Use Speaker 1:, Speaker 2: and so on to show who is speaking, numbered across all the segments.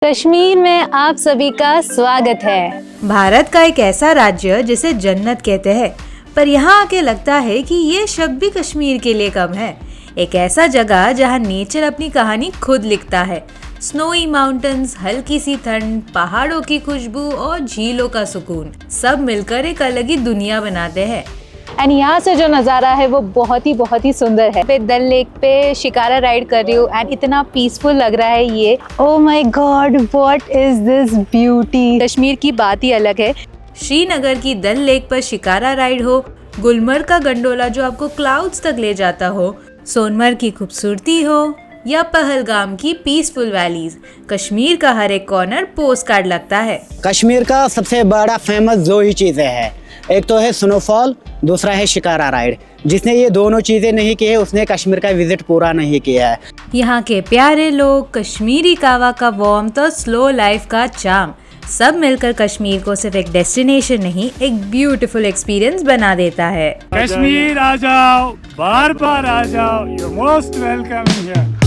Speaker 1: कश्मीर में आप सभी का स्वागत है।
Speaker 2: भारत का एक ऐसा राज्य जिसे जन्नत कहते हैं, पर यहाँ आके लगता है कि ये शब्द भी कश्मीर के लिए कम है। एक ऐसा जगह जहाँ नेचर अपनी कहानी खुद लिखता है। स्नोई माउंटेन्स, हल्की सी ठंड, पहाड़ों की खुशबू और झीलों का सुकून, सब मिलकर एक अलग ही दुनिया बनाते हैं।
Speaker 1: एंड यहाँ से जो नज़ारा है वो बहुत ही सुंदर है। पे डल लेक पे शिकारा राइड कर रही हूँ एंड इतना पीसफुल लग रहा है ये। Oh my God, what is this beauty. Kashmir की बात ही अलग है।
Speaker 2: श्रीनगर की डल लेक पर शिकारा राइड हो, गुलमर्ग का गंडोला जो आपको क्लाउड्स तक ले जाता हो, सोनमर्ग की खूबसूरती हो या पहलगाम की पीसफुल वैलीज, कश्मीर का हर एक कॉर्नर पोस्ट कार्ड लगता है।
Speaker 3: कश्मीर का सबसे बड़ा फेमस दो ही चीज़ें हैं, एक तो है स्नोफॉल, दूसरा है शिकारा राइड। जिसने ये दोनों चीज़ें नहीं की है उसने कश्मीर का विजिट पूरा नहीं किया है।
Speaker 2: यहाँ के प्यारे लोग, कश्मीरी कावा का वार्मथ और स्लो लाइफ का चार्म, सब मिलकर कश्मीर को सिर्फ एक डेस्टिनेशन नहीं, एक ब्यूटीफुल एक्सपीरियंस बना देता है।
Speaker 4: कश्मीर आ जाओ, बार बार आ जाओ, you most welcome here.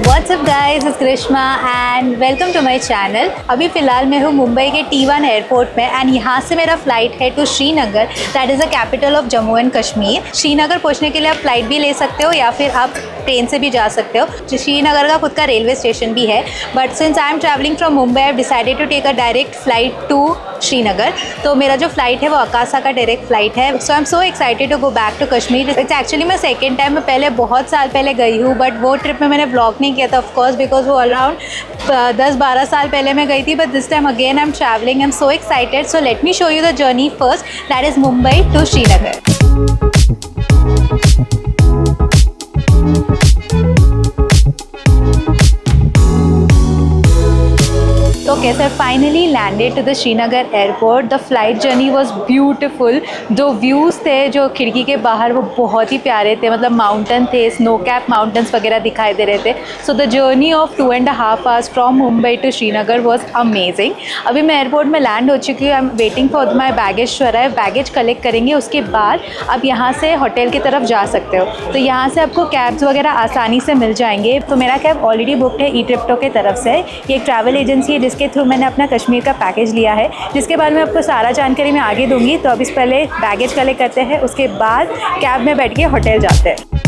Speaker 1: What's up guys, it's Grishma and welcome to my channel। अभी फ़िलहाल मैं हूँ मुंबई के T1 एयरपोर्ट में एंड यहाँ से मेरा फ़्लाइट है to Srinagar, that is the capital of Jammu and Kashmir. Srinagar पहुँचने के लिए आप फ़्लाइट भी ले सकते हो या फिर आप ट्रेन से भी जा सकते हो। श्रीनगर का खुद का रेलवे स्टेशन भी है, but since I am travelling from Mumbai I have decided to take a direct flight to Srinagar. तो मेरा जो फ़्लाइट है वो अकासा का डायरेक्ट फ़्लाइट है। So I am so excited to go back to Kashmir. It's actually मैं सेकेंड टाइम, मैं पहले बहुत साल पहले गई हूँ, बट वो ट्रिप में मैंने ब्लॉग नहीं किया था ऑफकोर्स, बिकॉज वो अराउंड 10-12 साल पहले मैं गई थी। But this time again I am travelling, I am so excited. So let me show you the journey first, that is Mumbai to Srinagar. Okay, so finally landed to the Srinagar airport. The flight journey was beautiful. जो views थे जो खिड़की के बाहर वो बहुत ही प्यारे थे, मतलब माउंटेन थे, स्नो कैप माउंटेन्स वगैरह दिखाई दे रहे थे। So the journey of 2.5 hours from Mumbai to Srinagar was amazing. अभी मैं एयरपोर्ट में लैंड हो चुकी हूँ। I am waiting for my baggage to arrive. Baggage collect करेंगे, उसके बाद आप यहाँ से होटल की तरफ जा सकते हो। तो यहाँ से आपको कैब्स वगैरह आसानी से मिल जाएंगे। तो मेरा कैब ऑलरेडी बुकड है ई-ट्रिप्टो की तरफ से। ये एक ट्रैवल एजेंसी है जिसके थ्रू मैंने अपना कश्मीर का पैकेज लिया है, जिसके बाद मैं आपको सारा जानकारी मैं आगे दूंगी। तो अब इस पहले बैगेज कलेक्ट करते हैं, उसके बाद कैब में बैठ के होटल जाते हैं।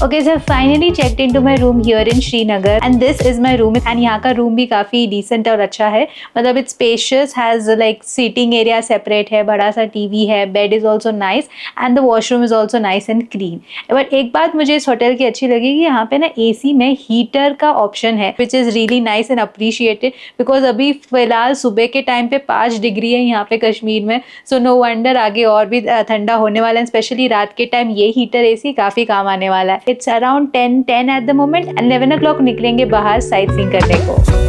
Speaker 1: Okay, so finally checked into my room here in Srinagar and this is my room and यहाँ का रूम भी काफ़ी decent और अच्छा है। मतलब it's spacious, has like seating area separate है, बड़ा सा TV है, bed is also nice and the washroom is also nice and clean। But एक बात मुझे इस होटल की अच्छी लगी कि यहाँ पे ना AC में हीटर का ऑप्शन है, which is really nice and appreciated because अभी फ़िलहाल सुबह के टाइम पे 5 डिग्री है यहाँ पे कश्मीर में। So no wonder आगे और भी ठंडा होने वाला है, स्पेशली रात के टाइम ये हीटर AC काफ़ी काम आने वाला है। It's around 10 at the moment and 11 o'clock निकलेंगे बाहर साइट सीइंग करने को।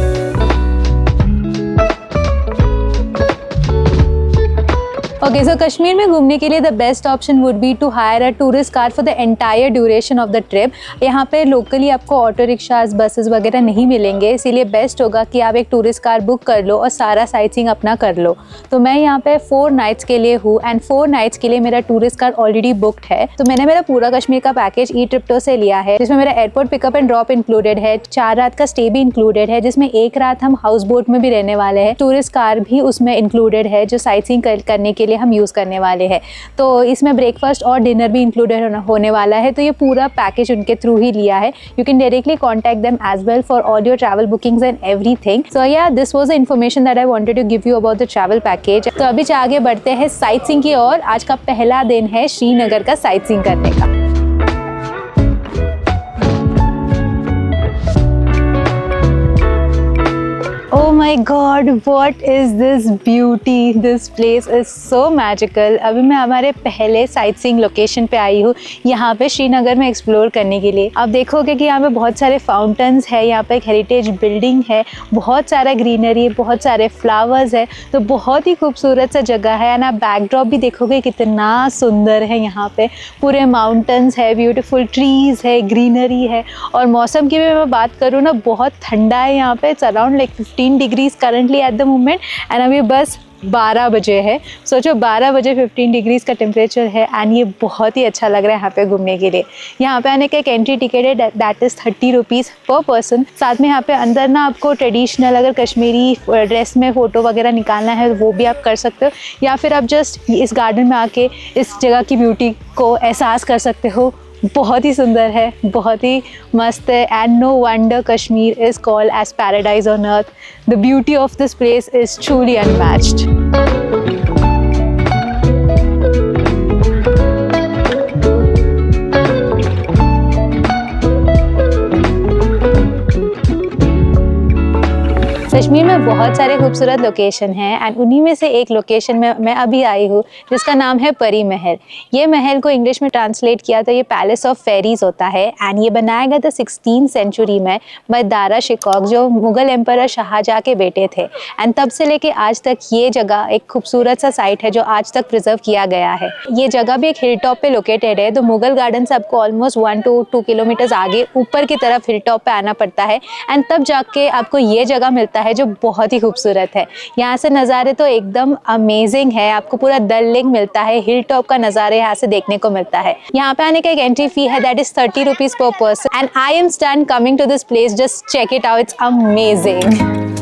Speaker 1: Okay, so कश्मीर में घूमने के लिए the best option would be to hire a tourist car for the entire duration of the trip. यहाँ पे लोकली आपको ऑटो रिक्शाज, बसेस वगैरह नहीं मिलेंगे, इसीलिए बेस्ट होगा कि आप एक टूरिस्ट कार बुक कर लो और सारा साइट सीइंग अपना कर लो। तो मैं यहाँ पे 4 नाइट्स के लिए हूँ एंड 4 नाइट्स के लिए मेरा टूरिस्ट कार ऑलरेडी बुकड है। तो मैंने मेरा पूरा कश्मीर का पैकेज ई-ट्रिप्टो से लिया है, जिसमें मेरा airport pickup and drop included है, 4 रात का स्टे भी इंक्लूडेड है, जिसमें 1 रात हम हाउस बोट में भी रहने वाले हैं। टूरिस्ट कार भी उसमें इंक्लूडेड है जो साइट सीइंग करने के लिए हम यूज़ करने वाले हैं। तो इसमें ब्रेकफास्ट और डिनर भी इंक्लूडेड होने वाला है। तो ये पूरा पैकेज उनके थ्रू ही लिया है। You can directly contact them as well for all your travel bookings and everything. So या this was the information that I wanted to give you about the travel package. तो अभी आगे बढ़ते हैं साइट सीइंग की ओर। आज का पहला दिन है श्रीनगर का साइट सीइंग करने का। Oh my my God, what is this beauty, this place is so magical. अभी मैं हमारे पहले साइट सीइंग लोकेशन पे आई हूँ, यहाँ पे श्रीनगर में एक्सप्लोर करने के लिए। आप देखोगे कि यहाँ पे बहुत सारे फाउंटेन्स है, यहाँ पे एक हेरिटेज बिल्डिंग है, बहुत सारा ग्रीनरी, बहुत सारे फ्लावर्स है, तो बहुत ही खूबसूरत सा जगह है। एंड आप बैकड्रॉप भी देखोगे कितना सुंदर है, यहाँ पे पूरे माउंटेन्स है, ब्यूटीफुल ट्रीज़ है, ग्रीनरी है। और मौसम की भी मैं बात करूँ ना, बहुत ठंडा है यहाँ पे। It's around like 15 degrees currently at the moment. And अभी बस 12 बजे है, सोचो 12 बजे 15 डिग्रीज़ का टेम्परेचर है। एंड ये बहुत ही अच्छा लग रहा है यहाँ पे घूमने के लिए। यहाँ पे आने का एक एंट्री टिकट है, that is 30 rupees per person. साथ में यहाँ पे अंदर ना आपको ट्रेडिशनल अगर कश्मीरी ड्रेस में फ़ोटो वगैरह निकालना है वो भी आप कर सकते हो, या फिर आप जस्ट इस गार्डन में आके इस जगह की ब्यूटी को एहसास कर सकते हो। बहुत ही सुंदर है, बहुत ही मस्त है। And no wonder Kashmir is called as paradise on earth. The beauty of this place is truly unmatched. Kashmir में बहुत सारे खूबसूरत लोकेशन हैं एंड उन्हीं में से एक लोकेशन में मैं अभी आई हूँ जिसका नाम है परी महल। ये महल को इंग्लिश में ट्रांसलेट किया तो ये पैलेस ऑफ फेरीज होता है। एंड ये बनाया गया था 16th सेंचुरी में बाय दारा शिकोह, जो मुगल एम्परर शाहजहाँ के बेटे थे। एंड तब से लेके आज तक ये जगह एक खूबसूरत सा साइट है जो आज तक प्रिजर्व किया गया है। ये जगह भी एक हिल टॉप पे लोकेटेड है, तो मुगल गार्डन से आपको ऑलमोस्ट 1 to 2 किलोमीटर्स आगे ऊपर की तरफ हिल टॉप पे आना पड़ता है। एंड तब जाके आपको ये जगह मिलता है जो बहुत ही खूबसूरत है। यहाँ से नज़ारे तो एकदम अमेजिंग है, आपको पूरा डल लेक मिलता है, हिल टॉप का नज़ारा यहाँ से देखने को मिलता है। यहाँ पे आने का एक एंट्री फी है, that is 30 rupees per person. And I am stun coming to this place, just check it out, it's amazing.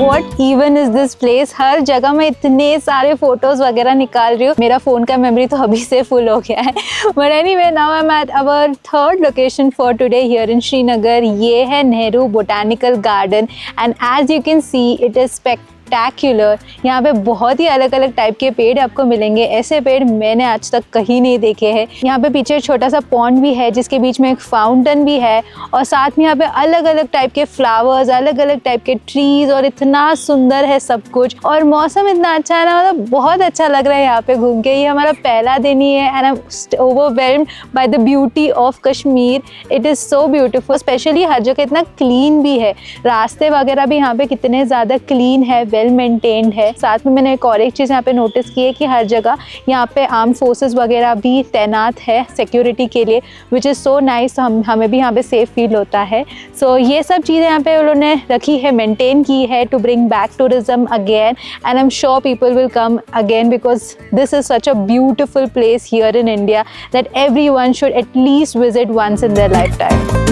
Speaker 1: What even is this place? हर जगह मैं इतने सारे फोटोज वगैरह निकाल रही हूँ, मेरा फ़ोन का मेमोरी तो अभी से फुल हो गया है। But anyway, now I am at our third location for today here in Srinagar. ये है Nehru botanical garden and as you can see it is spectacular. यहाँ पे बहुत ही अलग अलग टाइप के पेड़ आपको मिलेंगे, ऐसे पेड़ मैंने आज तक कहीं नहीं देखे हैं। यहाँ पे पीछे छोटा सा पॉन्ड भी है जिसके बीच में एक फाउंटेन भी है, और साथ में यहाँ पे अलग अलग टाइप के फ्लावर्स, अलग अलग टाइप के ट्रीज, और इतना सुंदर है सब कुछ। और मौसम इतना अच्छा है ना, मतलब बहुत अच्छा लग रहा है यहाँ पे घूम के। ये हमारा पहला दिन ही है and I am overwhelmed by the beauty of Kashmir. It is so beautiful, specially हर जगह इतना क्लीन भी है, रास्ते वगैरह भी यहाँ पे कितने ज़्यादा क्लीन है, वेल मेंटेन्ड है। साथ में मैंने एक और एक चीज़ यहाँ पे नोटिस की है कि हर जगह यहाँ पे आर्म फोर्सेस वगैरह भी तैनात है सिक्योरिटी के लिए, विच इज़ सो नाइस। हमें भी यहाँ पे सेफ फील होता है। सो ये सब चीज़ें यहाँ पे उन्होंने रखी है, मेंटेन की है to bring back tourism again. And I am sure people will come again because this is such a beautiful place here in India that everyone should at least visit once in their lifetime.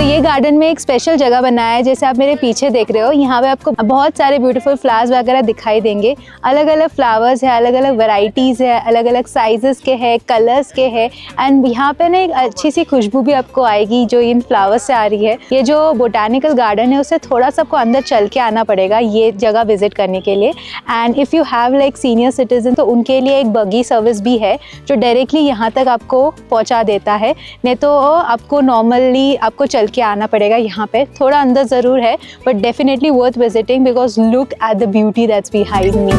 Speaker 1: ये garden में एक special जगह बनाया है, जैसे आप मेरे पीछे देख रहे हो, यहाँ पे आपको बहुत सारे ब्यूटीफुल फ्लावर्स वगैरह दिखाई देंगे। अलग अलग फ्लावर्स है, अलग अलग वैरायटीज़ है, अलग अलग साइजेस के हैं, कलर्स के हैं। एंड यहाँ पे ना एक अच्छी सी खुशबू भी आपको आएगी जो इन फ्लावर्स से आ रही है। ये जो बोटानिकल गार्डन है उससे थोड़ा सा आपको अंदर चल के आना पड़ेगा ये जगह विजिट करने के लिए। And if you have like senior citizen तो उनके लिए एक बगी सर्विस भी है जो डायरेक्टली यहाँ तक आपको पहुँचा देता है, नहीं तो आपको नॉर्मली आपको चल के आना पड़ेगा। यहाँ पे थोड़ा अंदर ज़रूर है but definitely worth visiting because look at the beauty that's behind me.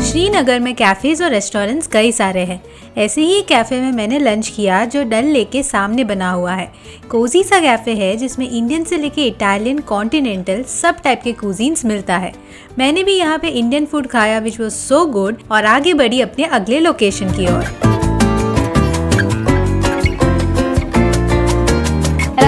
Speaker 2: Srinagar में कैफ़ेज़ और रेस्टोरेंट्स कई सारे हैं। ऐसे ही एक कैफ़े में मैंने लंच किया जो डल लेक के सामने बना हुआ है। कोजी सा कैफ़े है जिसमें इंडियन से लेके इटालियन, कॉन्टिनेंटल सब टाइप के कुजीन्स मिलता है। मैंने भी यहाँ पे इंडियन फूड खाया विच वाज सो गुड और आगे बढ़ी अपने अगले लोकेशन की ओर।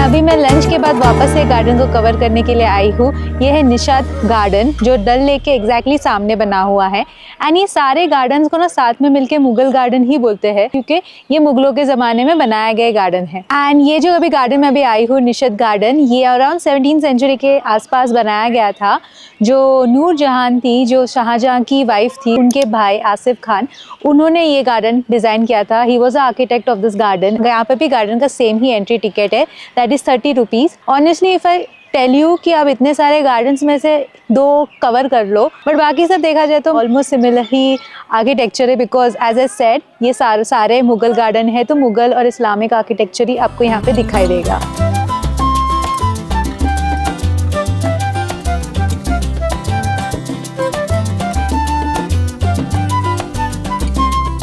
Speaker 1: अभी मैं लंच के बाद वापस से गार्डन को कवर करने के लिए आई हूँ। ये है निशात गार्डन जो डल लेक के एग्जैक्टली सामने बना हुआ है। एंड ये सारे गार्डन्स को ना साथ में मिलके मुगल गार्डन ही बोलते हैं क्योंकि ये मुगलों के ज़माने में बनाया गया गार्डन है। एंड ये जो अभी गार्डन में अभी आई हूँ निशात गार्डन, ये अराउंड 17th सेंचुरी के आसपास बनाया गया था। जो नूरजहान थी, जो शाहजहां की वाइफ थी, उनके भाई आसिफ खान, उन्होंने ये गार्डन डिज़ाइन किया था। He was the architect of this garden. यहाँ पे भी गार्डन का सेम ही एंट्री टिकट है, that is 30 rupees. Honestly if I tell you कि आप इतने सारे गार्डन्स में से 2 कवर कर लो, बट बाकी सब देखा जाए तो ऑलमोस्ट सिमिलर ही आर्किटेक्चर है बिकॉज एज ए सेड ये सारे मुगल गार्डन है, तो मुगल और इस्लामिक आर्किटेक्चर ही आपको यहाँ पे दिखाई देगा।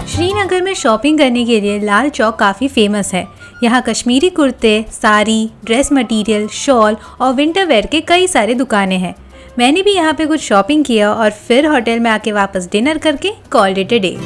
Speaker 2: श्रीनगर में शॉपिंग करने के लिए लाल चौक काफ़ी फेमस है। यहाँ कश्मीरी कुर्ते, साड़ी, ड्रेस मटेरियल, शॉल और विंटर वेयर के कई सारे दुकानें हैं। मैंने भी यहाँ पे कुछ शॉपिंग किया और फिर होटल में आके वापस डिनर करके called it a day.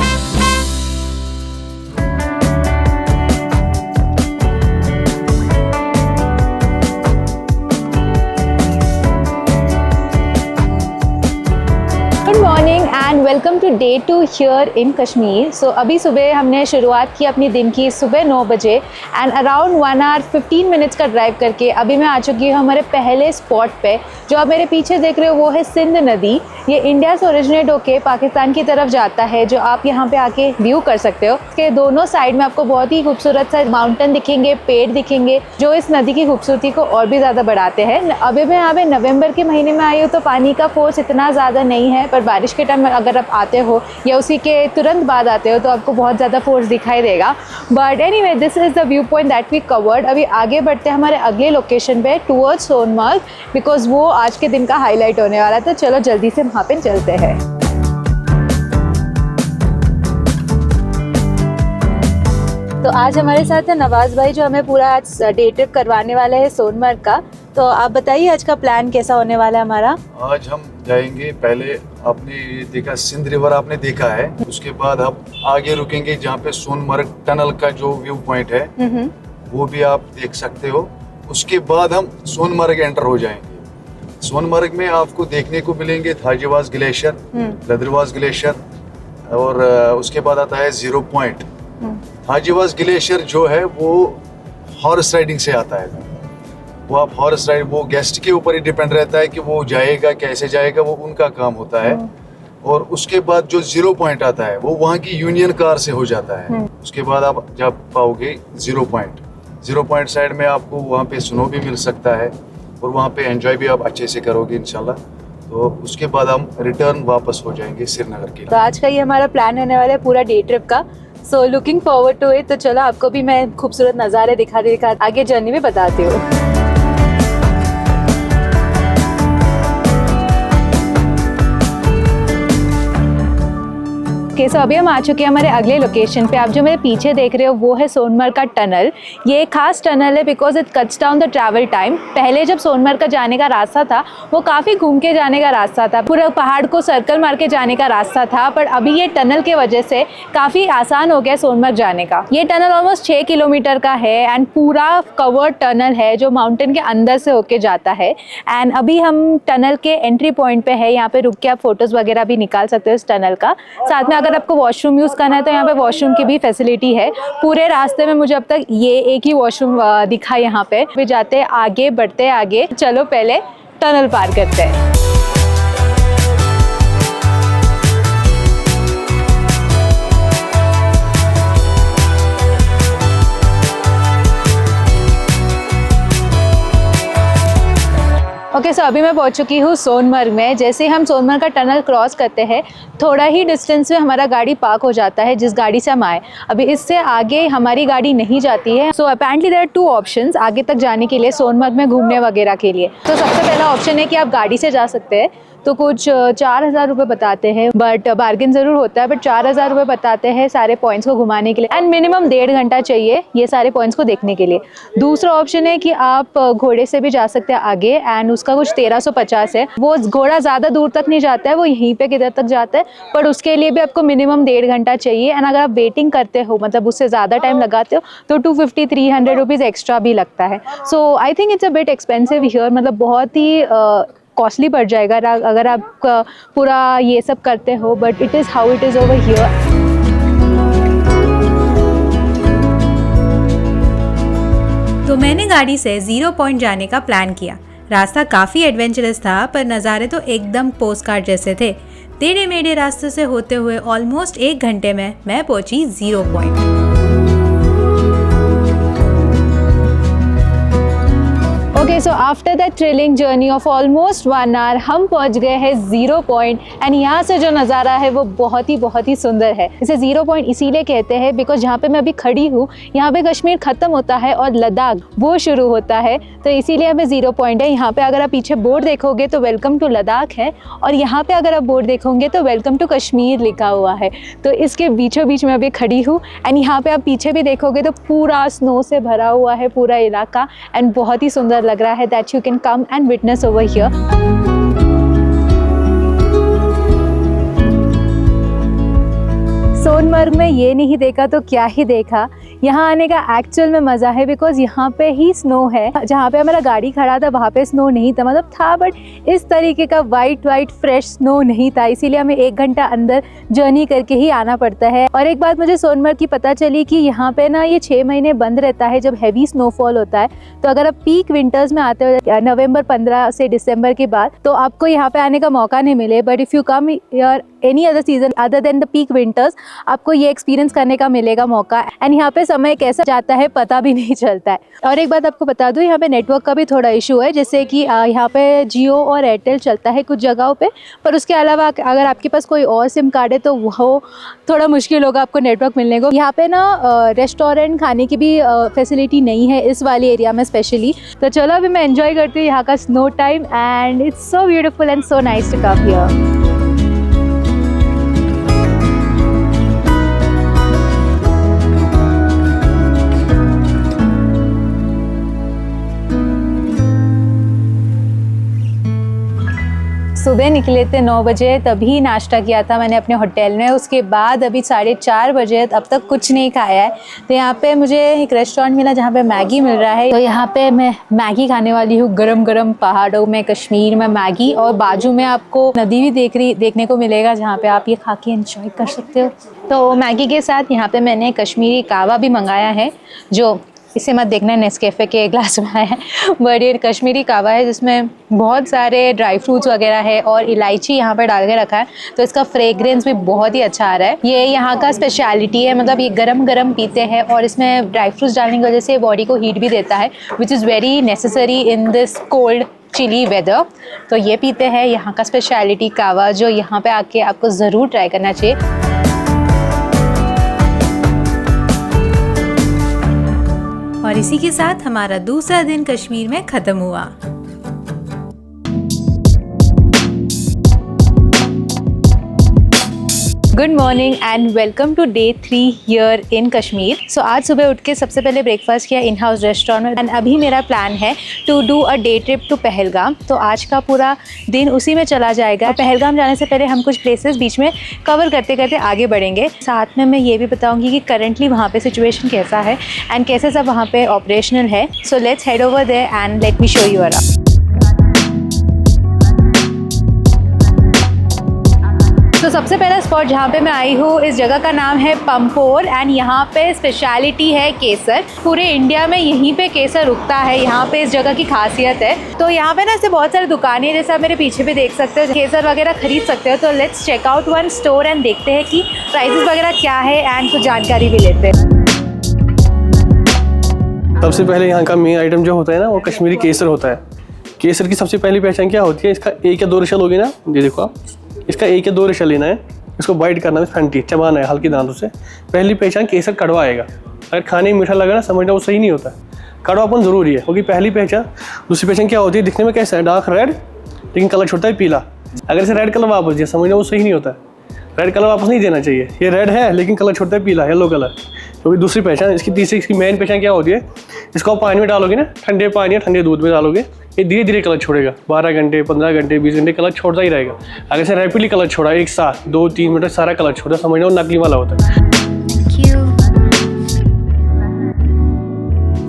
Speaker 1: Good morning and welcome to day 2 here in Kashmir. So अभी सुबह हमने शुरुआत की अपनी दिन की सुबह 9 बजे एंड अराउंड 1 hour 15 minutes का ड्राइव करके अभी मैं आ चुकी हूँ हमारे पहले स्पॉट पे। जो आप मेरे पीछे देख रहे हो वो है सिंध नदी। ये इंडिया से ओरिजिनेट होके पाकिस्तान की तरफ जाता है, जो आप यहाँ पे आके व्यू कर सकते हो। इसके दोनों साइड में आपको बहुत ही खूबसूरत सा माउंटेन दिखेंगे, पेड़ दिखेंगे, जो इस नदी की खूबसूरती को और भी ज़्यादा बढ़ाते हैं। अभी मैं यहाँ पे नवंबर के महीने में आई हूँ तो पानी का फोर्स इतना ज़्यादा नहीं है, पर बारिश के टाइम अगर आप आते हो या उसी के तुरंत बाद आते हो तो आपको बहुत ज़्यादा फोर्स दिखाई देगा। But anyway this is the view point that we covered. अभी आगे बढ़ते हैं हमारे अगले लोकेशन पे टूवर्ड्स सोनमर्ग, बिकॉज वो आज के दिन का हाईलाइट होने वाला है। तो चलो जल्दी से वहाँ पे चलते हैं। तो आज हमारे साथ है नवाज भाई जो हमें पूरा आज डे ट्रिप करवाने वाले हैं सोनमर्ग का। तो आप बताइए आज का प्लान कैसा होने वाला है हमारा।
Speaker 5: आज हम जाएंगे, पहले आपने देखा सिंध रिवर आपने देखा है, उसके बाद हम आगे रुकेंगे जहाँ पे सोनमर्ग टनल का जो व्यू पॉइंट है वो भी आप देख सकते हो। उसके बाद हम सोनमर्ग एंटर हो जाएंगे। सोनमर्ग में आपको देखने को मिलेंगे थाजीवास ग्लेशियर, लद्रवास ग्लेशियर और उसके बाद आता है 0 पॉइंट। थाजीवास ग्लेशियर जो है वो हॉर्स राइडिंग से आता है। वो आप हॉर्स राइड, वो गेस्ट के ऊपर ही डिपेंड रहता है कि वो जाएगा कैसे जाएगा, वो उनका काम होता है। और उसके बाद जो 0 पॉइंट आता है वो वहाँ की यूनियन कार से हो जाता है। उसके बाद आप जब पाओगे 0 पॉइंट साइड में आपको वहाँ पे स्नो भी मिल सकता है और वहाँ पे एंजॉय भी आप अच्छे से करोगे इंशाल्लाह। तो उसके बाद हम रिटर्न वापस हो जाएंगे श्रीनगर के लिए।
Speaker 1: तो आज का ये हमारा प्लान होने वाला है पूरा डे ट्रिप का। So looking forward to it. तो चलो आपको भी मैं खूबसूरत नज़ारे दिखा आगे जर्नी में बताती हूँ। ओके, सो अभी हम आ चुके हैं हमारे अगले लोकेशन पे। आप जो मेरे पीछे देख रहे हो वो है सोनमर्ग का टनल। ये एक खास टनल है because it cuts down the travel time. पहले जब सोनमर्ग का जाने का रास्ता था वो काफ़ी घूम के जाने का रास्ता था, पूरा पहाड़ को सर्कल मार के जाने का रास्ता था, पर अभी ये टनल के वजह से काफ़ी आसान हो गया सोनमर्ग जाने का। ये टनल ऑलमोस्ट 6 किलोमीटर का है एंड पूरा कवर्ड टनल है जो माउंटेन के अंदर से होके जाता है। एंड अभी हम टनल के एंट्री पॉइंट पे है, यहाँ पे रुक के आप फोटोज़ वगैरह भी निकाल सकते हो इस टनल का। साथ में अगर आपको वॉशरूम यूज़ करना है तो यहाँ पे वॉशरूम की भी फैसिलिटी है। पूरे रास्ते में मुझे अब तक ये एक ही वॉशरूम दिखा यहाँ पे। फिर जाते आगे, बढ़ते आगे। चलो पहले टनल पार करते हैं। ओके, सो अभी मैं पहुंच चुकी हूँ सोनमर्ग में। जैसे ही हम सोनमर्ग का टनल क्रॉस करते हैं थोड़ा ही डिस्टेंस में हमारा गाड़ी पार्क हो जाता है जिस गाड़ी से हम आए। अभी इससे आगे हमारी गाड़ी नहीं जाती है। So apparently there are 2 options आगे तक जाने के लिए सोनमर्ग में घूमने वगैरह के लिए। तो सबसे पहला ऑप्शन है कि आप गाड़ी से जा सकते हैं। तो कुछ 4,000 रुपये बताते हैं, बट बार्गेन ज़रूर होता है, बट 4,000 रुपये बताते हैं सारे पॉइंट्स को घुमाने के लिए, एंड मिनिमम 1.5 घंटा चाहिए ये सारे पॉइंट्स को देखने के लिए। दूसरा ऑप्शन है कि आप घोड़े से भी जा सकते हैं आगे, एंड उसका कुछ 1350 है। वो घोड़ा ज़्यादा दूर तक नहीं जाता है, वो यहीं पे किधर तक जाता है, पर उसके लिए भी आपको मिनिमम 1.5 घंटा चाहिए। एंड अगर आप वेटिंग करते हो, मतलब उससे ज़्यादा टाइम लगाते हो, तो 250-300 रुपीज़ एक्स्ट्रा भी लगता है। So I think it's a bit expensive here, मतलब बहुत ही कॉस्टली पड़ जाएगा अगर आप पूरा ये सब करते हो, but it is how it is over here.
Speaker 2: तो मैंने गाड़ी से 0 पॉइंट जाने का प्लान किया। रास्ता काफ़ी एडवेंचरस था, पर नज़ारे तो एकदम पोस्टकार्ड जैसे थे। टेढ़े मेढ़े रास्ते से होते हुए ऑलमोस्ट 1 घंटे में मैं पहुंची 0 point.
Speaker 1: Okay, so after that thrilling journey of almost 1 hour हम पहुंच गए हैं 0 पॉइंट, एंड यहाँ से जो नज़ारा है वो बहुत ही सुंदर है। इसे 0 पॉइंट इसीलिए कहते हैं बिकॉज जहाँ पे मैं अभी खड़ी हूँ, यहाँ पे कश्मीर ख़त्म होता है और लद्दाख वो शुरू होता है, तो इसीलिए हमें 0 पॉइंट है। यहाँ पे अगर आप पीछे बोर्ड देखोगे तो वेलकम टू लद्दाख है, और यहाँ पे अगर आप बोर्ड देखोगे तो वेलकम टू कश्मीर लिखा हुआ है। तो इसके बीचों बीच में अभी खड़ी हूँ, एंड यहाँ पे आप पीछे भी देखोगे तो पूरा स्नो से भरा हुआ है पूरा इलाका, एंड बहुत ही सुंदर लग रहा है। That you can come and witness over here. Sonamarg में ये नहीं देखा तो क्या ही देखा। यहाँ आने का एक्चुअल में मज़ा है बिकॉज यहाँ पे ही स्नो है। जहाँ पे हमारा गाड़ी खड़ा था वहाँ पे स्नो नहीं था, मतलब था बट इस तरीके का वाइट फ्रेश स्नो नहीं था, इसीलिए हमें 1 घंटा अंदर जर्नी करके ही आना पड़ता है। और एक बात मुझे सोनमर्ग की पता चली कि यहाँ पे ना ये 6 महीने बंद रहता है जब हैवी स्नोफॉल होता है। तो अगर आप पीक विंटर्स में आते हो नवंबर 15 से दिसंबर के बाद, तो आपको यहाँ पे आने का मौका नहीं मिले, but if you come here any other season other than the peak winters, आपको ये एक्सपीरियंस करने का मिलेगा मौका। एंड यहाँ पे समय कैसा जाता है पता भी नहीं चलता है। और एक बात आपको बता दूँ, यहाँ पे नेटवर्क का भी थोड़ा इशू है, जैसे कि यहाँ पे जियो और एयरटेल चलता है कुछ जगहों पे, पर उसके अलावा अगर आपके पास कोई और सिम कार्ड है तो वो थोड़ा मुश्किल होगा आपको नेटवर्क मिलने को। यहाँ पे ना रेस्टोरेंट खाने की भी फैसिलिटी नहीं है इस वाली एरिया में स्पेशली। तो चलो अभी मैं एंजॉय करती हूँ यहाँ का snow time, and it's so beautiful and so nice to come here. सुबह निकले थे 9 बजे, तभी नाश्ता किया था मैंने अपने होटल में। उसके बाद अभी 4:30 बजे अब तक कुछ नहीं खाया है। तो यहाँ पे मुझे एक रेस्टोरेंट मिला जहाँ पे मैगी मिल रहा है, तो यहाँ पे मैं मैगी खाने वाली हूँ। गरम गरम पहाड़ों में कश्मीर में मैगी, और बाजू में आपको नदी भी देखने को मिलेगा जहाँ पे आप ये खा के एंजॉय कर सकते हो। तो मैगी के साथ यहाँ पे मैंने कश्मीरी कावा भी मंगाया है, जो इसे मत देखना नेस्कैफे के ग्लास में आया है, बट ये कश्मीरी कावा है जिसमें बहुत सारे ड्राई फ्रूट्स वगैरह है और इलायची यहाँ पे डाल के रखा है, तो इसका फ्रेग्रेंस भी बहुत ही अच्छा आ रहा है। ये यहाँ का स्पेशलिटी है, मतलब ये गरम गरम पीते हैं, और इसमें ड्राई फ्रूट्स डालने की वजह से बॉडी को हीट भी देता है, which is very necessary in this cold chilly weather. तो ये पीते हैं यहाँ का स्पेशलिटी कावा, जो यहाँ पे आके आपको ज़रूर ट्राई करना चाहिए।
Speaker 2: और इसी के साथ हमारा दूसरा दिन कश्मीर में खत्म हुआ।
Speaker 1: Good morning and welcome to day 3 here in Kashmir. So आज सुबह उठ के सबसे पहले ब्रेकफास्ट किया इन हाउस रेस्टोरेंट में, एंड अभी मेरा प्लान है to do a day trip to Pahalgam. तो आज का पूरा दिन उसी में चला जाएगा। पहलगाम जाने से पहले हम कुछ प्लेसेस बीच में कवर करते करते आगे बढ़ेंगे। साथ में मैं ये भी बताऊंगी कि करंटली वहाँ पे सिचुएशन कैसा है एंड कैसे सब वहाँ पे ऑपरेशनल है। So let's head over there and let me show you around. तो सबसे पहला स्पॉट जहाँ पे मैं आई हूँ, इस जगह का नाम है पंपोर, एंड यहाँ पे स्पेशलिटी है केसर। पूरे इंडिया में यहीं पे केसर उगता है, यहाँ पे इस जगह की खासियत है। तो यहाँ पे ना ऐसे बहुत सारी दुकानें, जैसे आप मेरे पीछे भी देख सकते हो, केसर वगैरह खरीद सकते हो। तो let's check out one store एंड देखते हैं कि प्राइसेस वगैरह क्या है एंड कुछ जानकारी भी लेते हैं।
Speaker 6: सबसे पहले यहाँ का मेन आइटम जो होता है ना, वो कश्मीरी केसर होता है। केसर की सबसे पहली पहचान क्या होती है, इसका 1 या 2 रेशा लोगे ना, ये देखो आप, इसका 1 या 2 रेशा लेना है, इसको बाइट करना है, फंटी चबाना है हल्की दांतों से। पहली पहचान केसर कड़वा आएगा। अगर खाने में मीठा लगा ना, समझना वो सही नहीं होता, कड़वापन ज़रूरी है, क्योंकि पहली पहचान। दूसरी पहचान क्या होती है, दिखने में कैसा है, डार्क रेड, लेकिन कलर छोड़ता है पीला। अगर इसे रेड कलर वापस दिया, समझना वो सही नहीं होता है। रेड कलर वापस नहीं देना चाहिए। ये रेड है लेकिन कलर छोड़ता है पीला, येलो कलर। क्योंकि दूसरी पहचान इसकी, तीसरी इसकी मेन पहचान क्या होती है, इसको आप पानी में डालोगे ना, ठंडे पानी या ठंडे दूध में डालोगे, ये धीरे धीरे कलर छोड़ेगा। 12 घंटे, 15 घंटे, 20 घंटे कलर छोड़ता ही रहेगा। अगर इसे रैपिडली कलर छोड़ा एक साथ 2-3 मिनट सारा कलर छोड़ा, समझना वो नकली वाला होता है।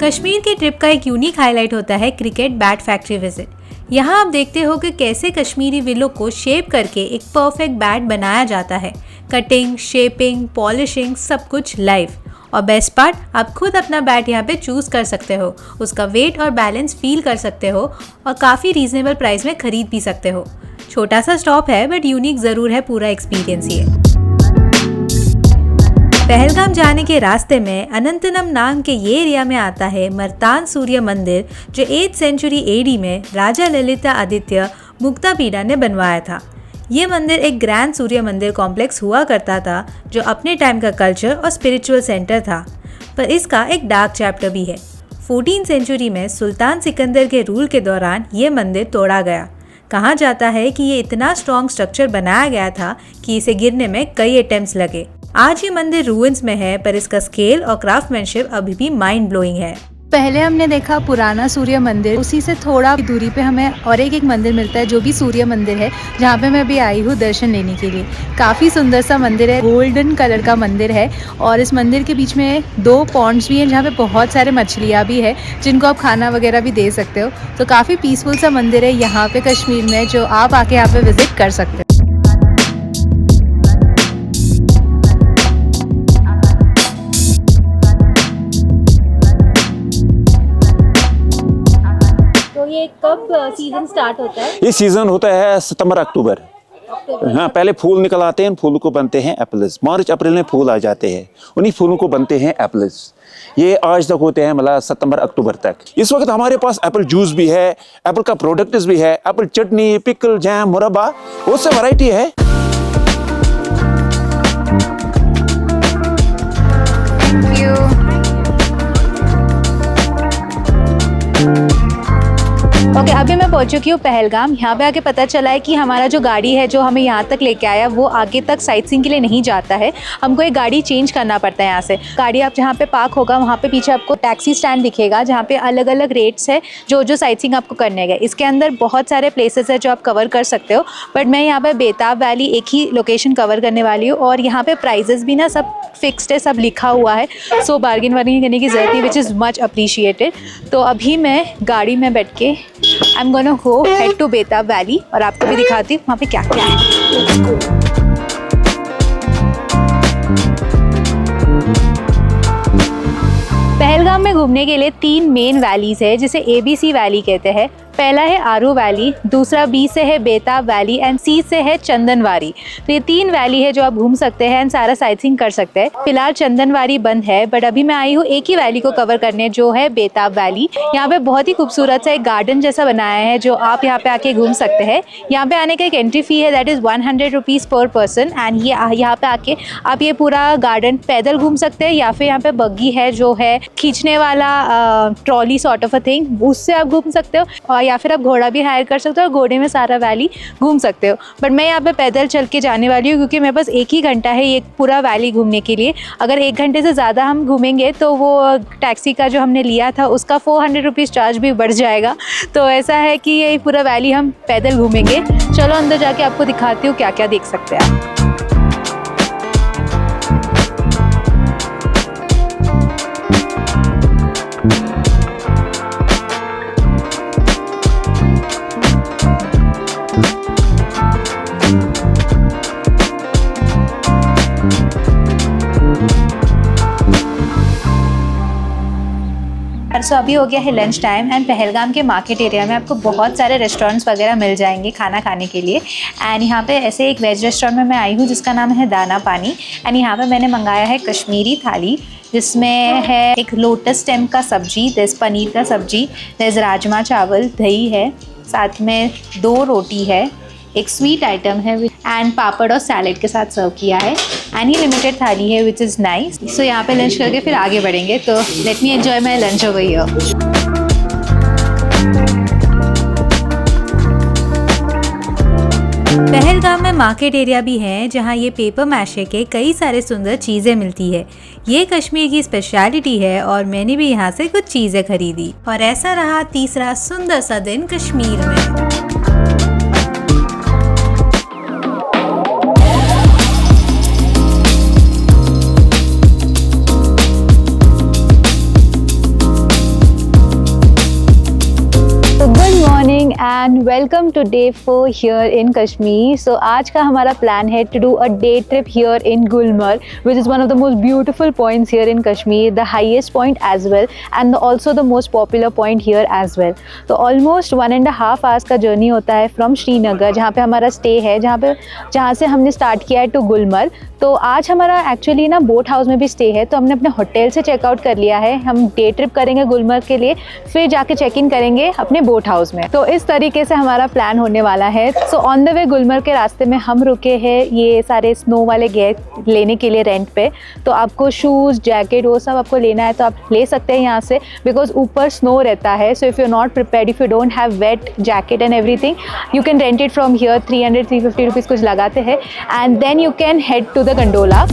Speaker 2: कश्मीर की ट्रिप का एक यूनिक हाईलाइट होता है क्रिकेट बैट फैक्ट्री विजिट। यहाँ आप देखते हो कि कैसे कश्मीरी विलो को शेप करके एक परफेक्ट बैट बनाया जाता है। कटिंग, शेपिंग, पॉलिशिंग, सब कुछ लाइव। और बेस्ट पार्ट, आप खुद अपना बैट यहाँ पे चूज़ कर सकते हो, उसका वेट और बैलेंस फील कर सकते हो और काफ़ी रीजनेबल प्राइस में ख़रीद भी सकते हो। छोटा सा स्टॉप है बट यूनिक ज़रूर है पूरा एक्सपीरियंस ये। पहलगाम जाने के रास्ते में अनंतनम नाम के ये एरिया में आता है मर्तान सूर्य मंदिर, जो 8th सेंचुरी AD में राजा ललिता आदित्य मुक्तापीड़ा ने बनवाया था। ये मंदिर एक ग्रैंड सूर्य मंदिर कॉम्प्लेक्स हुआ करता था जो अपने टाइम का कल्चर और स्पिरिचुअल सेंटर था, पर इसका एक डार्क चैप्टर भी है। 14th सेंचुरी में सुल्तान सिकंदर के रूल के दौरान ये मंदिर तोड़ा गया। कहा जाता है कि ये इतना स्ट्रॉन्ग स्ट्रक्चर बनाया गया था कि इसे गिरने में कई अटेम्प्ट्स लगे। आज ये मंदिर रूइंस में है, पर इसका स्केल और क्राफ्टमैनशिप अभी भी माइंड ब्लोइंग है।
Speaker 1: पहले हमने देखा पुराना सूर्य मंदिर, उसी से थोड़ा दूरी पे हमें और एक मंदिर मिलता है जो भी सूर्य मंदिर है, जहाँ पे मैं अभी आई हूँ दर्शन लेने के लिए। काफ़ी सुंदर सा मंदिर है, गोल्डन कलर का मंदिर है और इस मंदिर के बीच में 2 पॉन्ड्स भी हैं जहाँ पे बहुत सारे मछलियाँ भी है जिनको आप खाना वगैरह भी दे सकते हो। तो काफ़ी पीसफुल सा मंदिर है यहाँ पे कश्मीर में, जो आप आके यहाँ पे विजिट कर सकते हो। ये कब सीजन स्टार्ट होता है?
Speaker 7: ये सीजन होता है सितंबर अक्टूबर। हाँ, पहले फूल निकल आते हैं, फूल को बनते हैं एप्पल्स। मार्च अप्रैल में फूल आ जाते हैं, उन्हीं फूलों को बनते हैं एप्पल्स। ये आज तक होते हैं, मतलब सितंबर अक्टूबर तक। इस वक्त हमारे पास एप्पल जूस भी है, एप्पल का प्रोडक्ट्स भी है, एप्पल चटनी, पिकल, जैम, मुरब्बा, बहुत सी वैरायटी है।
Speaker 1: ओके, अभी मैं पहुंच चुकी हूँ पहलगाम। यहाँ पे आके पता चला है कि हमारा जो गाड़ी है जो हमें यहाँ तक लेके आया वो आगे तक साइट सीइंग के लिए नहीं जाता है, हमको एक गाड़ी चेंज करना पड़ता है यहाँ से। गाड़ी आप जहाँ पे पार्क होगा वहाँ पे पीछे आपको टैक्सी स्टैंड दिखेगा जहाँ पे अलग अलग रेट्स है जो साइट सीइंग आपको करने गए। इसके अंदर बहुत सारे प्लेसेस है जो आप कवर कर सकते हो, बट मैं यहाँ पे बेताब वैली एक ही लोकेशन कवर करने वाली हूँ और यहाँ पे प्राइजेस भी ना सब फिक्स्ड है, सब लिखा हुआ है, सो बार्गेन वार्गेन करने की ज़रूरत नहीं, विच इज़ मच अप्रिशिएटेड। तो अभी मैं गाड़ी में बैठ के I am gonna go head to Betaab valley और आपको भी दिखाती हूँ वहाँ पे क्या क्या है। पहलगाम में घूमने के लिए 3 मेन वैलीज है जिसे ABC वैली कहते हैं। पहला है आरू वैली, दूसरा B से है बेताब वैली एंड C से है चंदनवारी। तो ये 3 वैली है जो आप घूम सकते हैं एंड सारा साइट सीइंग कर सकते हैं। फिलहाल चंदनवारी बंद है, बट अभी मैं आई हूँ एक ही वैली को कवर करने जो है बेताब वैली। यहाँ पे बहुत ही खूबसूरत सा एक गार्डन जैसा बनाया है जो आप यहाँ पे आके घूम सकते हैं। यहाँ पे आने का एक एंट्री फी है, that is 100 rupees per person and ये यहाँ पे आके आप ये पूरा गार्डन पैदल घूम सकते हैं या फिर यहाँ पे बग्गी है जो है खींचने वाला trolley sort of a thing, उससे आप घूम सकते हो और या फिर आप घोड़ा भी हायर कर सकते हो और घोड़े में सारा वैली घूम सकते हो। बट मैं यहाँ पे पैदल चल के जाने वाली हूँ क्योंकि मेरे पास 1 ही घंटा है ये पूरा वैली घूमने के लिए। अगर 1 घंटे से ज़्यादा हम घूमेंगे तो वो टैक्सी का जो हमने लिया था उसका 400 रुपीज़ चार्ज भी बढ़ जाएगा। तो ऐसा है कि ये पूरा वैली हम पैदल घूमेंगे। चलो अंदर जाके आपको दिखाती हूँ क्या क्या देख सकते हैं आप। सो अभी हो गया है लंच टाइम एंड पहलगाम के मार्केट एरिया में आपको बहुत सारे रेस्टोरेंट्स वगैरह मिल जाएंगे खाना खाने के लिए। एंड यहाँ पे ऐसे एक वेज रेस्टोरेंट में मैं आई हूँ जिसका नाम है दाना पानी एंड यहाँ पे मैंने मंगाया है कश्मीरी थाली जिसमें है एक लोटस स्टेम का सब्जी, देस पनीर का सब्जी, देस राजमा चावल, दही है, साथ में 2 रोटी है, एक स्वीट आइटम है एंड पापड़ और सैलेड के साथ सर्व किया है एंड ये लिमिटेड थाली है विच इज़ नाइस। सो यहाँ पे लंच करके फिर आगे बढ़ेंगे, तो let me enjoy my lunch over here.
Speaker 2: Market area भी है जहाँ ये पेपर मैशे के कई सारे सुंदर चीजें मिलती है। ये कश्मीर की स्पेशलिटी है और मैंने भी यहाँ से कुछ चीजें खरीदी। और ऐसा रहा तीसरा सुंदर सा दिन कश्मीर में।
Speaker 1: And welcome to day 4 here in Kashmir. So आज का हमारा प्लान है to do a day trip here in Gulmarg, which is one of the most beautiful points here in Kashmir, the highest point as well and also the most popular point here as well. तो almost 1.5 hours का journey होता है from Srinagar, जहाँ पे हमारा stay है, जहाँ से हमने स्टार्ट किया है टू गुलमर्ग। तो आज हमारा एक्चुअली ना बोट हाउस में भी स्टे है, तो हमने अपने होटल से चेकआउट कर लिया है। हम डे ट्रिप करेंगे गुलमर्ग के लिए, फिर जाके चेक इन करेंगे अपने बोट हाउस में। तो इस तरीके से हमारा प्लान होने वाला है। So on the way Gulmarg के रास्ते में हम रुके हैं ये सारे स्नो वाले गेयर लेने के लिए रेंट पे। तो आपको शूज़, जैकेट वो सब आपको लेना है तो आप ले सकते हैं यहाँ से, बिकॉज ऊपर स्नो रहता है। So if you not prepared, if you don't have wet jacket and everything, you can rent it from here. 300-350 rupees कुछ लगाते हैं and then you can head to the gondola.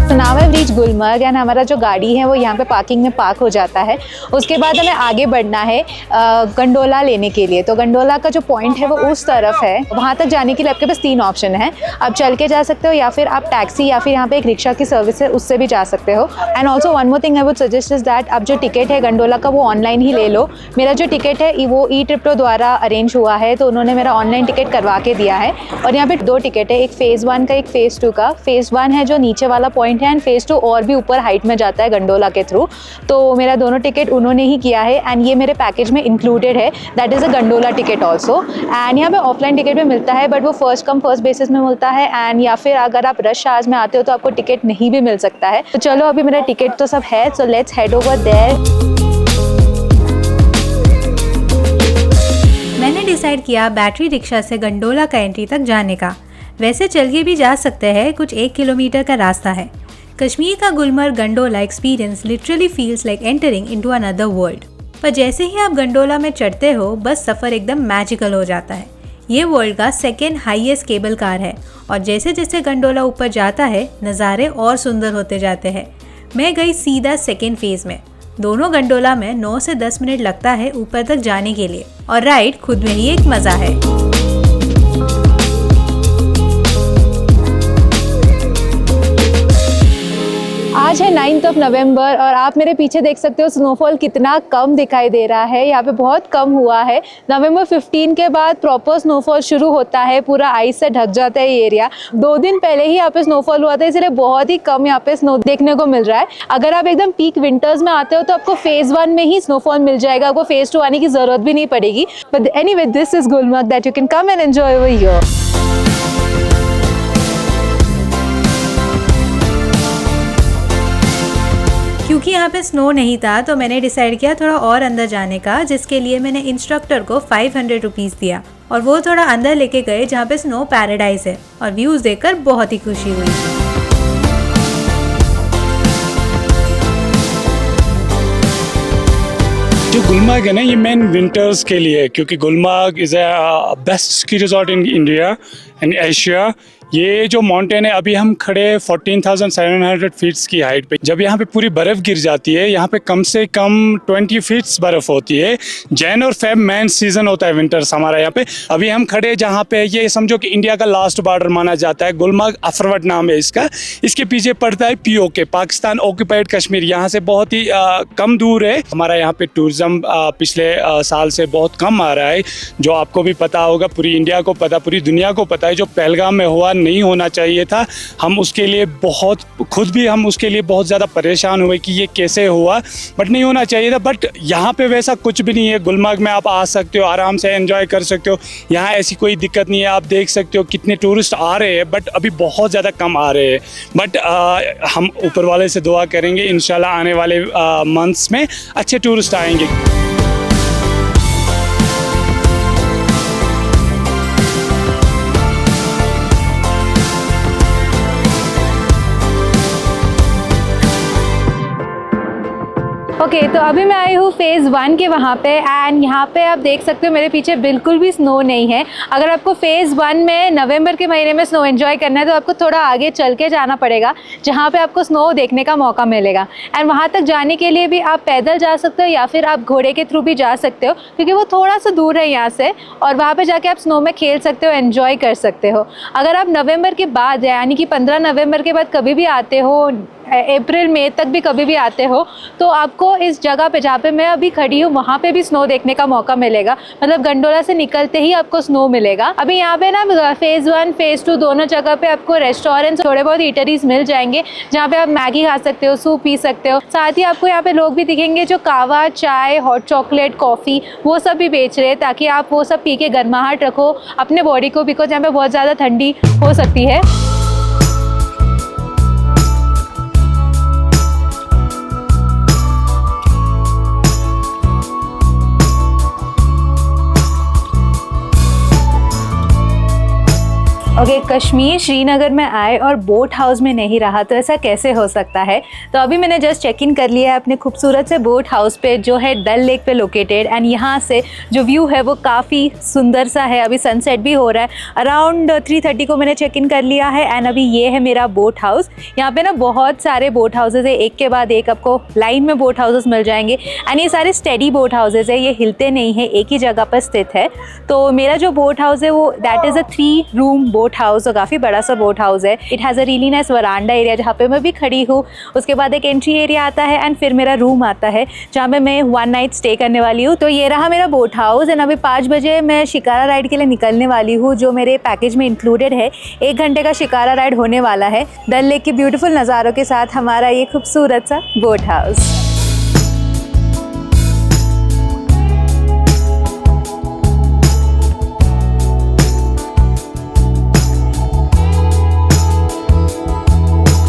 Speaker 1: तो now have reach Gulmarg and हमारा जो गाड़ी है वो यहाँ पे पार्किंग में पार्क हो जाता है। उसके बाद हमें आगे बढ़ना है गंडोला लेने के लिए। तो गंडोला का जो पॉइंट है वो उस तरफ है। वहाँ तक जाने के लिए आपके पास 3 ऑप्शन है। आप चल के जा सकते हो या फिर आप टैक्सी या फिर यहाँ पे एक रिक्शा की सर्विस है उससे भी जा सकते हो। And also one more thing I would suggest is that आप जो टिकट है गंडोला का वो ऑनलाइन ही ले लो। मेरा जो टिकट है वो ई-ट्रिप्टो द्वारा अरेंज हुआ है, तो उन्होंने मेरा ऑनलाइन टिकट करवा के दिया है। और यहाँ पे 2 टिकट है, एक फ़ेज़ 1 का, एक फ़ेज़ 2 का। फ़ेज़ 1 है जो नीचे वाला पॉइंट है एंड फ़ेज़ 2 और भी ऊपर हाइट में जाता है गंडोला के थ्रू। तो मेरा दोनों टिकट उन्होंने ही किया है एंड ये मेरे पैकेज में इंक्लूडेड है। That is a gondola ticket also. And यहाँ पे ऑफलाइन टिकट भी मिलता है, बट वो फर्स्ट कम फर्स्ट बेसिस में मिलता है। एंड या फिर अगर आप रश आवर्स में आते हो तो आपको टिकट नहीं भी मिल सकता है। तो चलो अभी मेरा टिकट तो सब है, so let's head over there.
Speaker 2: मैंने डिसाइड किया बैटरी रिक्शा से गंडोला का एंट्री तक जाने का। वैसे चल के भी जा सकते हैं, कुछ 1 किलोमीटर का रास्ता है। कश्मीर का Gulmarg gondola experience literally feels like entering into another world. पर जैसे ही आप गंडोला में चढ़ते हो बस सफ़र एकदम मैजिकल हो जाता है। ये वर्ल्ड का 2nd हाईएस्ट केबल कार है और जैसे जैसे गंडोला ऊपर जाता है नज़ारे और सुंदर होते जाते हैं। मैं गई सीधा 2nd फेज़ में। दोनों गंडोला में 9 से 10 मिनट लगता है ऊपर तक जाने के लिए और राइड खुद में ही एक मज़ा है।
Speaker 1: आज है 9 नवंबर और आप मेरे पीछे देख सकते हो स्नोफॉल कितना कम दिखाई दे रहा है। यहाँ पे बहुत कम हुआ है। नवंबर 15 के बाद प्रॉपर स्नोफॉल शुरू होता है, पूरा आइस से ढक जाता है ये एरिया। 2 दिन पहले ही यहाँ पे स्नोफॉल हुआ था, इसलिए बहुत ही कम यहाँ पे स्नो देखने को मिल रहा है। अगर आप एकदम पीक विंटर्स में आते हो तो आपको फ़ेज़ 1 में ही स्नोफॉल मिल जाएगा, आपको फ़ेज़ 2 आने की ज़रूरत भी नहीं पड़ेगी। But anyway this is Gulmarg that you can come and enjoy over here.
Speaker 2: क्योंकि यहाँ पे स्नो नहीं था तो मैंने डिसाइड किया थोड़ा और अंदर जाने का, जिसके लिए मैंने इंस्ट्रक्टर को 500 रुपीज़ दिया और वो थोड़ा अंदर लेके गए जहाँ पे स्नो पैराडाइज है और व्यूज़ देखकर बहुत ही खुशी हुई।
Speaker 4: जो गुलमर्ग है ना, ये मेन विंटर्स के लिए है, क्योंकि Gulmarg is a best ski resort in India and Asia. ये जो माउंटेन है, अभी हम खड़े 14,700 फीट्स की हाइट पे। जब यहाँ पे पूरी बर्फ़ गिर जाती है, यहाँ पे कम से कम 20 फीट्स बर्फ़ होती है। जैन और फेब मेन सीज़न होता है विंटर्स हमारा यहाँ पे। अभी हम खड़े जहाँ पे, ये समझो कि इंडिया का लास्ट बॉर्डर माना जाता है। गुलमर्ग अफरवट नाम है इसका। इसके पीछे पड़ता है POK, पाकिस्तान ऑक्यूपाइड कश्मीर। यहाँ से बहुत ही कम दूर है। हमारा यहाँ पे टूरिज़्म पिछले साल से बहुत कम आ रहा है, जो आपको भी पता होगा, पूरी इंडिया को पता, पूरी दुनिया को पता है। जो पहलगाम में हुआ नहीं होना चाहिए था, हम उसके लिए बहुत, खुद भी हम उसके लिए बहुत ज़्यादा परेशान हुए कि ये कैसे हुआ, बट नहीं होना चाहिए था। बट यहाँ पे वैसा कुछ भी नहीं है। गुलमर्ग में आप आ सकते हो, आराम से एंजॉय कर सकते हो। यहाँ ऐसी कोई दिक्कत नहीं है। आप देख सकते हो कितने टूरिस्ट आ रहे हैं, बट अभी बहुत ज़्यादा कम आ रहे हैं। बट हम ऊपर वाले से दुआ करेंगे, इंशाल्लाह आने वाले मंथ्स में अच्छे टूरिस्ट आएंगे।
Speaker 1: ओके, ओके तो अभी मैं आई हूँ फेज़ 1 के वहाँ पे एंड यहाँ पे आप देख सकते हो मेरे पीछे बिल्कुल भी स्नो नहीं है। अगर आपको फेज़ 1 में नवंबर के महीने में स्नो एंजॉय करना है तो आपको थोड़ा आगे चल के जाना पड़ेगा जहाँ पे आपको स्नो देखने का मौका मिलेगा। एंड वहाँ तक जाने के लिए भी आप पैदल जा सकते हो या फिर आप घोड़े के थ्रू भी जा सकते हो क्योंकि वो थोड़ा सा दूर है यहाँ से, और वहाँ पर जाके आप स्नो में खेल सकते हो, एन्जॉय कर सकते हो। अगर आप नवंबर के बाद यानी कि 15 नवंबर के बाद कभी भी आते हो, अप्रैल मई तक भी कभी भी आते हो, तो आपको इस जगह पे जहाँ पे मैं अभी खड़ी हूँ वहाँ पे भी स्नो देखने का मौका मिलेगा। मतलब गंडोला से निकलते ही आपको स्नो मिलेगा। अभी यहाँ पे ना फेज़ 1 फेज़ 2 दोनों जगह पे आपको रेस्टोरेंट्स, थोड़े बहुत ईटरीज मिल जाएंगे जहाँ पे आप मैगी खा सकते हो, सूप पी सकते हो। साथ ही आपको यहाँ पे लोग भी दिखेंगे जो कावा, चाय, हॉट चॉकलेट, कॉफ़ी वो सब भी बेच रहे हैं ताकि आप वो सब पी के गर्माहट रखो अपने बॉडी को, बिकॉज यहाँ पे बहुत ज़्यादा ठंडी हो सकती है। ओके, कश्मीर श्रीनगर में आए और बोट हाउस में नहीं रहा तो ऐसा कैसे हो सकता है। तो अभी मैंने जस्ट चेक इन कर लिया है अपने खूबसूरत से बोट हाउस पे जो है डल लेक पे लोकेटेड, एंड यहाँ से जो व्यू है वो काफ़ी सुंदर सा है। अभी सनसेट भी हो रहा है। अराउंड 3:30 को मैंने चेक इन कर लिया है एंड अभी ये है मेरा बोट हाउस। यहाँ पे ना बहुत सारे बोट हाउसेज है, एक के बाद एक आपको लाइन में बोट हाउसेज मिल जाएंगे एंड ये सारे स्टेडी बोट हाउसेज है, ये हिलते नहीं है, एक ही जगह पर स्थित है। तो मेरा जो बोट हाउस है वो that is a 3 room boat house, और काफ़ी बड़ा सा बोट हाउस है। It has a really nice veranda area जहाँ पे मैं भी खड़ी हूँ। उसके बाद एक एंट्री एरिया आता है एंड फिर मेरा रूम आता है जहाँ पे मैं 1 नाइट स्टे करने वाली हूँ। तो ये रहा मेरा बोट हाउस एंड अभी 5 बजे मैं शिकारा राइड के लिए निकलने वाली हूँ जो मेरे पैकेज में इंक्लूडेड है। 1 घंटे का शिकारा राइड होने वाला है डल लेक के ब्यूटीफुल नज़ारों के साथ हमारा ये खूबसूरत सा बोट हाउस।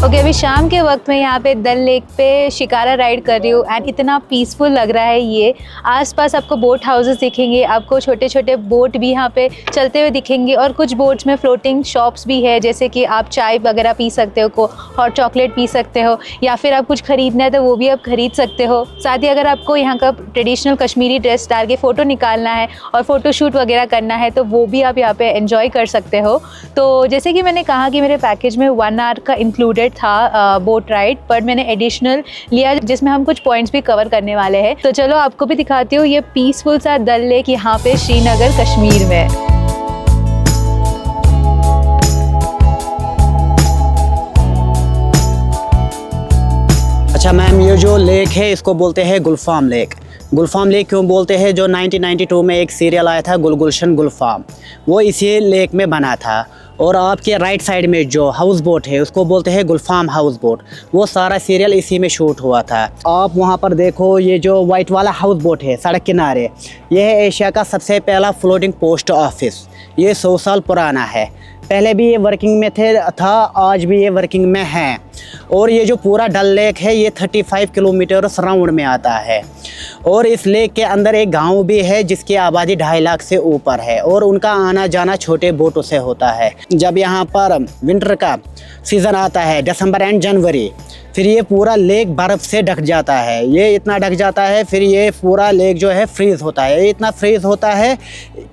Speaker 1: ओके, अभी शाम के वक्त में यहाँ पे डल लेक पे शिकारा राइड कर रही हूँ एंड इतना पीसफुल लग रहा है। ये आसपास आपको बोट हाउसेस दिखेंगे, आपको छोटे छोटे बोट भी यहाँ पे चलते हुए दिखेंगे और कुछ बोट्स में फ्लोटिंग शॉप्स भी है जैसे कि आप चाय वगैरह पी सकते हो, हॉट चॉकलेट पी सकते हो, या फिर आप कुछ ख़रीदना है तो वो भी आप ख़रीद सकते हो। साथ ही अगर आपको यहाँ का ट्रेडिशनल कश्मीरी ड्रेस डाल के फ़ोटो निकालना है और फ़ोटो शूट वगैरह करना है तो वो भी आप यहाँ पे एंजॉय कर सकते हो। तो जैसे कि मैंने कहा कि मेरे पैकेज में 1 आवर का इंक्लूडेड था बोट राइड, पर मैंने एडिशनल लिया जिसमें हम कुछ पॉइंट्स भी कवर करने वाले हैं। तो चलो आपको भी दिखाती हूँ ये पीसफुल सा डल लेक यहाँ पे श्रीनगर कश्मीर में।
Speaker 3: अच्छा मैम, ये जो लेक है इसको बोलते हैं गुलफाम लेक। गुलफाम लेक क्यों बोलते हैं? जो 1992 में एक सीरियल आया था गुलगुलशन गुलफाम, वो इसी लेक में बना था। और आपके राइट साइड में जो हाउस बोट है उसको बोलते हैं गुलफाम हाउस बोट, वो सारा सीरियल इसी में शूट हुआ था। आप वहाँ पर देखो ये जो वाइट वाला हाउस बोट है सड़क किनारे, ये है एशिया का सबसे पहला फ्लोटिंग पोस्ट ऑफिस। ये 100 साल पुराना है, पहले भी ये वर्किंग में था, आज भी ये वर्किंग में है। और ये जो पूरा डल लेक है ये 35 किलोमीटर राउंड में आता है। और इस लेक के अंदर एक गांव भी है जिसकी आबादी 2.5 लाख से ऊपर है और उनका आना जाना छोटे बोटों से होता है। जब यहाँ पर विंटर का सीज़न आता है दिसंबर एंड जनवरी, फिर ये पूरा लेक बर्फ़ से ढक जाता है। ये इतना ढक जाता है फिर ये पूरा लेक जो है फ्रीज़ होता है। ये इतना फ्रीज़ होता है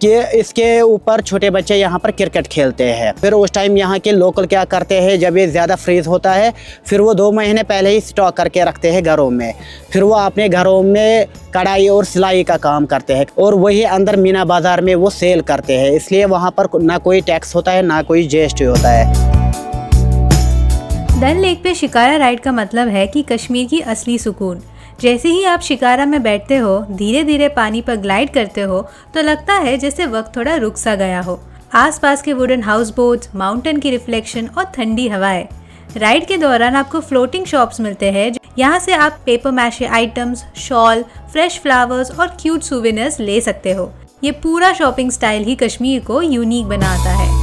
Speaker 3: कि इसके ऊपर छोटे बच्चे यहाँ पर क्रिकेट खेलते हैं। फिर उस टाइम यहाँ के लोकल क्या करते हैं, जब ये ज़्यादा फ्रीज़ होता है फिर वो 2 महीने पहले ही स्टॉक करके रखते हैं घरों में। फिर वो अपने घरों में कढ़ाई और सिलाई का काम करते हैं और वही अंदर मीना बाज़ार में वो सेल करते हैं। इसलिए वहाँ पर ना कोई टैक्स होता है ना कोई जीएसटी होता है।
Speaker 2: डल लेक पे शिकारा राइड का मतलब है कि कश्मीर की असली सुकून। जैसे ही आप शिकारा में बैठते हो, धीरे धीरे पानी पर ग्लाइड करते हो तो लगता है जैसे वक्त थोड़ा रुक सा गया हो। आसपास के वुडन हाउस बोट्स, माउंटेन की रिफ्लेक्शन और ठंडी हवाएं। राइड के दौरान आपको फ्लोटिंग शॉप्स मिलते हैं, यहाँ से आप paper mache items, shawl, fresh flowers और क्यूट सुवेनियर्स ले सकते हो। ये पूरा शॉपिंग स्टाइल ही कश्मीर को यूनिक बनाता है।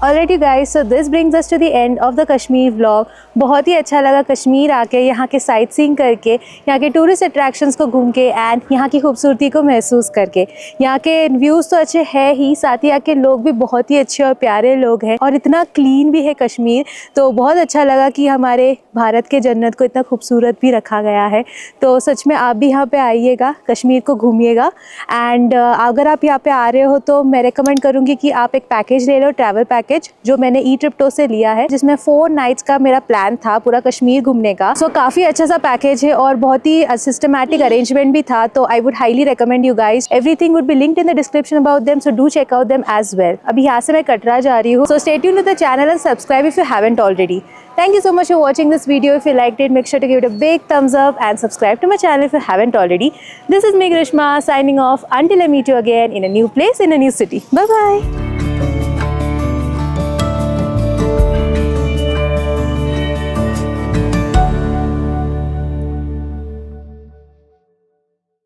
Speaker 1: Alright you guys, so this brings us to the end of the Kashmir vlog. बहुत ही अच्छा लगा कश्मीर आके, यहाँ के साइट सीइंग करके, यहाँ के टूरिस्ट अट्रैक्शंस को घूम के एंड यहाँ की खूबसूरती को महसूस करके। यहाँ के व्यूज़ तो अच्छे हैं ही, साथ ही यहाँ के लोग भी बहुत ही अच्छे और प्यारे लोग हैं और इतना क्लीन भी है कश्मीर। तो बहुत अच्छा लगा कि हमारे भारत के जन्नत को इतना खूबसूरत भी रखा गया है। तो सच में आप भी यहाँ पे आइएगा, कश्मीर को घूमिएगा एंड अगर आप यहाँ पे आ रहे हो तो मैं रेकमेंड करूँगी कि आप एक पैकेज ले लो, ट्रैवल पैकेज जो मैंने eTripto से लिया है, जिसमें 4 नाइट्स का मेरा प्लान था पूरा कश्मीर घूमने का। सो काफ़ी अच्छा सा पैकेज है और बहुत ही सिस्टमैटिक अरेंजमेंट भी था। तो I would highly recommend you guys, everything would be linked in the description about them, so do check out them as well. अभी यहाँ से मैं कटरा जा रही हूँ, so stay tuned to the channel and subscribe if you haven't already. Thank you so much for watching this video. If you liked it, make sure to give it a big thumbs up and subscribe to my channel if you haven't already. This is me, Grishma, signing off until I meet you again in a new place, in a new city. Bye bye.